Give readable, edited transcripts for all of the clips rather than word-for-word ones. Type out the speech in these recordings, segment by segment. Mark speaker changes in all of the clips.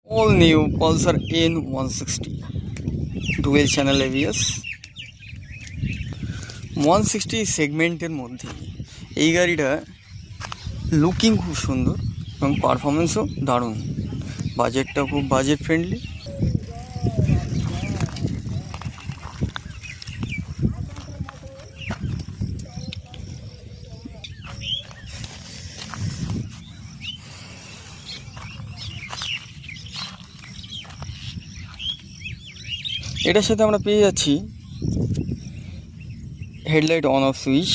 Speaker 1: All new Pulsar N160 dual channel ABS 160 সেগমেন্টের মধ্যে এই গাড়িটা লুকিং খুব সুন্দর এবং পারফরমেন্সও দারুণ, বাজেটটা খুব বাজেট ফ্রেন্ডলি। এটার সাথে আমরা পেয়ে যাচ্ছি headlight on off switch,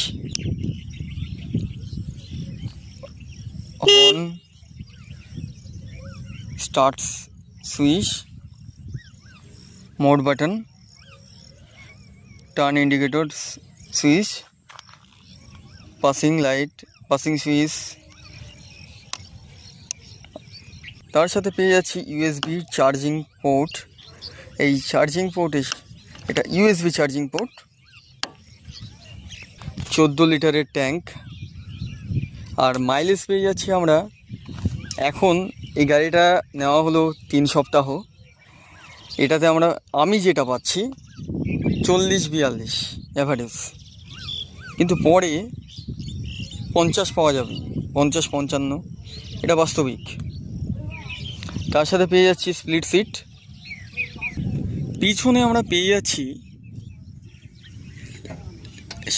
Speaker 1: on starts switch, mode button, turn indicator switch, passing light, passing switch. তার সাথে পেয়ে যাচ্ছি ইউএসবি চার্জিং পোর্ট। এই চার্জিং পোর্ট, এটা ইউএসবি চার্জিং পোর্ট, 14 লিটারের ট্যাঙ্ক। আর মাইলেজ পেয়ে যাচ্ছি আমরা, এখন এই গাড়িটা নেওয়া হলো 3 সপ্তাহ, এটাতে আমি যেটা পাচ্ছি 40-42 অ্যাভারেজ, কিন্তু পরে 50 পাওয়া যাবে, 50-55, এটা বাস্তবিক। তার সাথে পেয়ে যাচ্ছি স্প্লিট সিট। পিছনে আমরা পেয়ে যাচ্ছি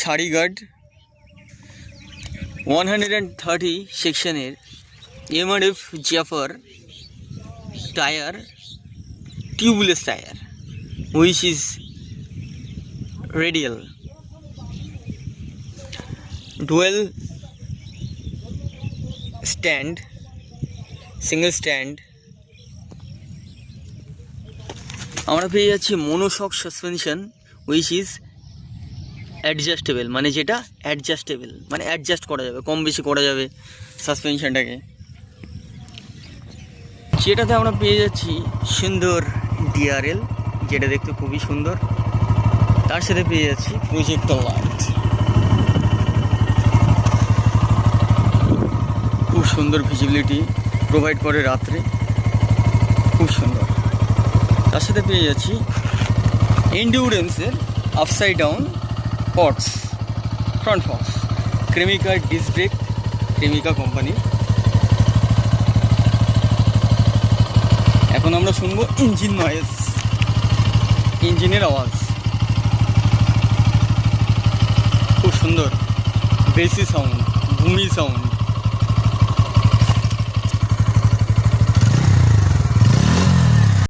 Speaker 1: সারি গার্ড, 130 সেকশনের MRF Jafar tyre, tubeless tyre which is radial, dual stand, single stand. আমরা পেয়ে যাচ্ছি monoshock suspension which is adjustable, মানে যেটা অ্যাডজাস্টেবল মানে অ্যাডজাস্ট করা যাবে, কম বেশি করা যাবে সাসপেনশনটাকে। যেটাতে আমরা পেয়ে যাচ্ছি সুন্দর ডিআরএল, যেটা দেখতে খুবই সুন্দর। তার সাথে পেয়ে যাচ্ছি প্রজেক্টর লাইট, খুব সুন্দর ভিজিবিলিটি প্রোভাইড করে রাত্রে, খুব সুন্দর। তার সাথে পেয়ে যাচ্ছি এন্ডিউরেন্সের আপসাইড ডাউন পটস, ফ্রন্ট ফক্স, ক্রেমিকা ডিস্ক ব্রেক, ক্রেমিকা কোম্পানির। এখন আমরা শুনবো ইঞ্জিন নয়েজ, ইঞ্জিনের আওয়াজ খুব সুন্দর, বেসি সাউন্ড, ভূমি সাউন্ড।